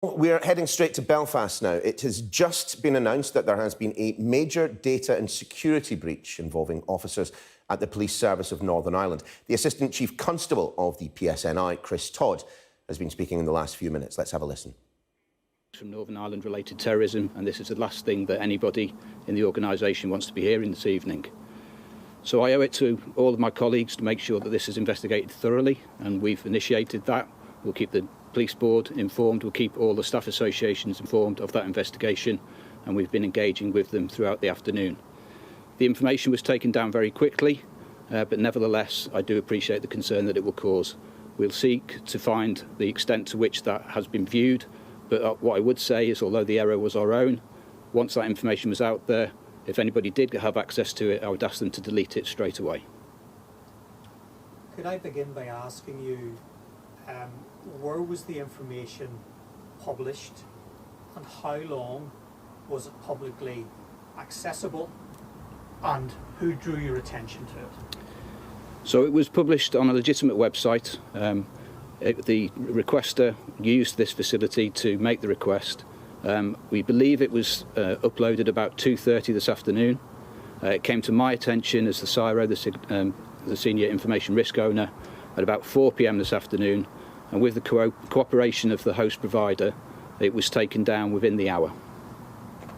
We're heading straight to Belfast now. It has just been announced that there has been a major data and security breach involving officers at the Police Service of Northern Ireland. The Assistant Chief Constable of the PSNI, Chris Todd, has been speaking in the last few minutes. Let's have a listen. From Northern Ireland related terrorism, and this is the last thing that anybody in the organisation wants to be hearing this evening. So I owe it to all of my colleagues to make sure that this is investigated thoroughly, and we've initiated that. We'll keep the Police Board informed, we'll keep all the staff associations informed of that investigation, and we've been engaging with them throughout the afternoon. The information was taken down very quickly, but nevertheless I do appreciate the concern that it will cause. We'll seek to find the extent to which that has been viewed, but what I would say is, although the error was our own, once that information was out there, if anybody did have access to it, I would ask them to delete it straight away. Could I begin by asking you, where was the information published and how long was it publicly accessible, and who drew your attention to it? So it was published on a legitimate website. The requester used this facility to make the request. We believe it was uploaded about 2:30 this afternoon. It came to my attention as the CIRO, the Senior Information Risk Owner, at about 4 p.m. this afternoon, and with the cooperation of the host provider, it was taken down within the hour.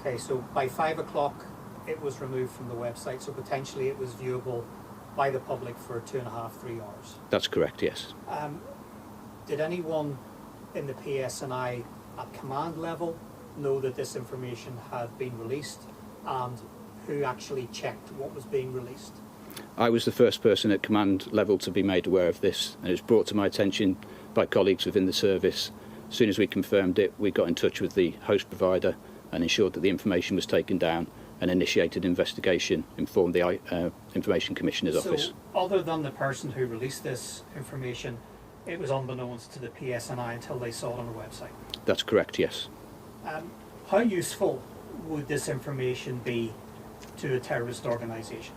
Okay, so by 5 o'clock it was removed from the website, so potentially it was viewable by the public for 2.5–3 hours. That's correct, yes. Did anyone in the PSNI at command level know that this information had been released, and who actually checked what was being released? I was the first person at command level to be made aware of this, and it was brought to my attention by colleagues within the service. As soon as we confirmed it, we got in touch with the host provider and ensured that the information was taken down and initiated investigation, informed the Information Commissioner's office. So, other than the person who released this information, it was unbeknownst to the PSNI until they saw it on the website? That's correct, yes. How useful would this information be to a terrorist organisation?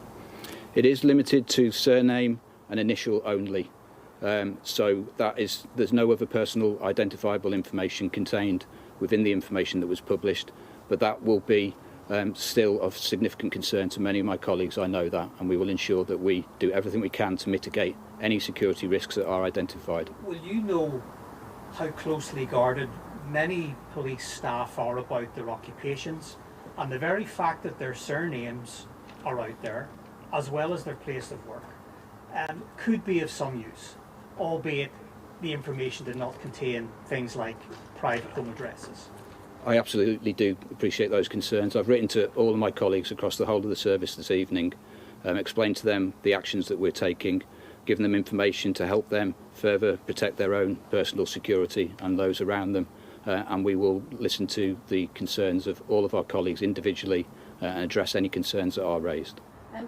It is limited to surname and initial only. So there's no other personal identifiable information contained within the information that was published, but that will be still of significant concern to many of my colleagues. I know that, and we will ensure that we do everything we can to mitigate any security risks that are identified. Will you know how closely guarded many police staff are about their occupations, and the very fact that their surnames are out there, as well as their place of work, could be of some use, albeit the information did not contain things like private home addresses? I absolutely do appreciate those concerns. I've written to all of my colleagues across the whole of the service this evening, explained to them the actions that we're taking, given them information to help them further protect their own personal security and those around them, and we will listen to the concerns of all of our colleagues individually and address any concerns that are raised.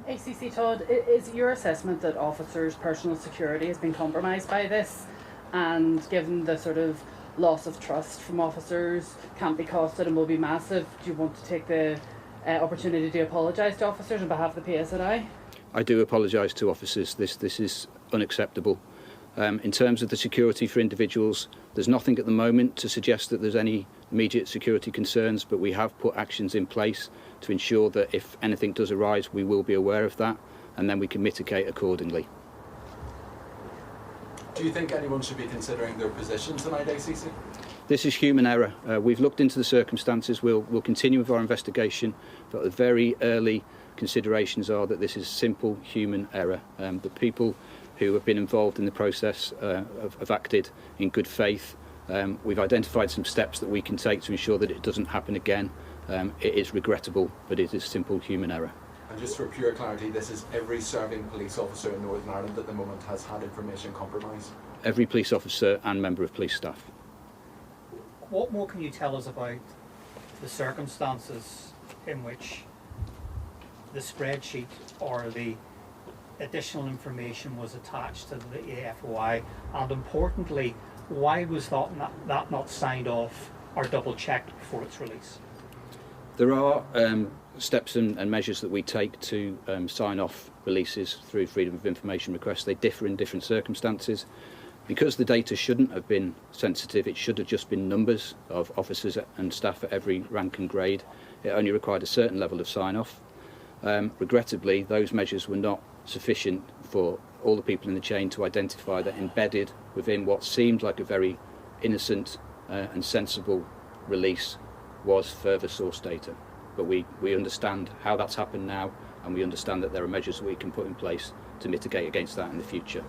ACC Todd, is your assessment that officers' personal security has been compromised by this, and given the sort of loss of trust from officers can't be costed and will be massive, do you want to take the opportunity to apologise to officers on behalf of the PSNI? I do apologise to officers. This is unacceptable. In terms of the security for individuals, there's nothing at the moment to suggest that there's any immediate security concerns, but we have put actions in place to ensure that if anything does arise, we will be aware of that, and then we can mitigate accordingly. Do you think anyone should be considering their position tonight, ACC? This is human error. We've looked into the circumstances. We'll continue with our investigation, but the very early considerations are that this is simple human error. The people who have been involved in the process have acted in good faith. We've identified some steps that we can take to ensure that it doesn't happen again. It is regrettable, but it is simple human error. And just for pure clarity, this is every serving police officer in Northern Ireland at the moment has had information compromised? Every police officer and member of police staff. What more can you tell us about the circumstances in which the spreadsheet or the additional information was attached to the AFOI, and importantly, why was that not signed off or double checked before its release? There are steps and measures that we take to sign off releases through freedom of information requests. They differ in different circumstances. Because the data shouldn't have been sensitive, it should have just been numbers of officers and staff at every rank and grade. It only required a certain level of sign-off. Regrettably, those measures were not sufficient for all the people in the chain to identify that embedded within what seemed like a very innocent and sensible release was further source data. But we understand how that's happened now, and we understand that there are measures that we can put in place to mitigate against that in the future.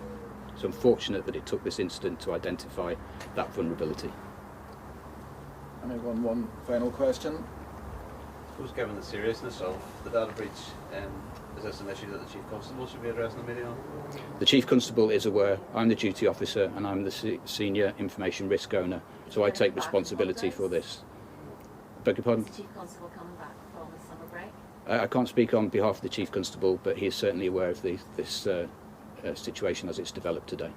So I'm fortunate that it took this incident to identify that vulnerability. Anyone, one final question? I suppose given the seriousness of the data breach, is this an issue that the Chief Constable should be addressing the meeting on? The Chief Constable is aware. I'm the duty officer and I'm the Senior Information Risk Owner, so I take responsibility for this. Beg your pardon? Is the Chief Constable coming back from the summer break? I can't speak on behalf of the Chief Constable, but he is certainly aware of this situation as it's developed today.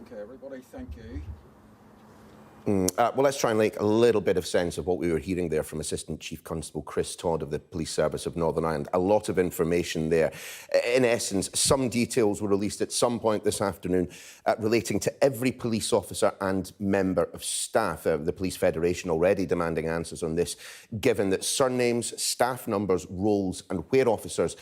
Okay, everybody, thank you. Well, let's try and make a little bit of sense of what we were hearing there from Assistant Chief Constable Chris Todd of the Police Service of Northern Ireland. A lot of information there. In essence, some details were released at some point this afternoon relating to every police officer and member of staff. The Police Federation already demanding answers on this, given that surnames, staff numbers, roles and where officers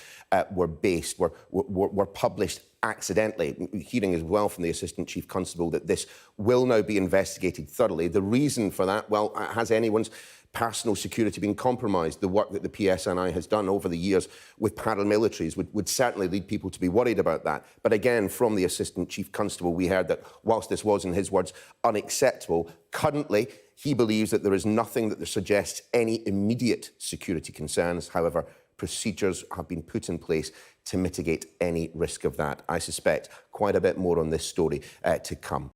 were based were published accidentally. Hearing as well from the Assistant Chief Constable that this will now be investigated thoroughly. The reason for that, well, has anyone's personal security been compromised? The work that the PSNI has done over the years with paramilitaries would certainly lead people to be worried about that. But again, from the Assistant Chief Constable, we heard that whilst this was, in his words, unacceptable, currently he believes that there is nothing that suggests any immediate security concerns. However, procedures have been put in place to mitigate any risk of that. I suspect quite a bit more on this story to come.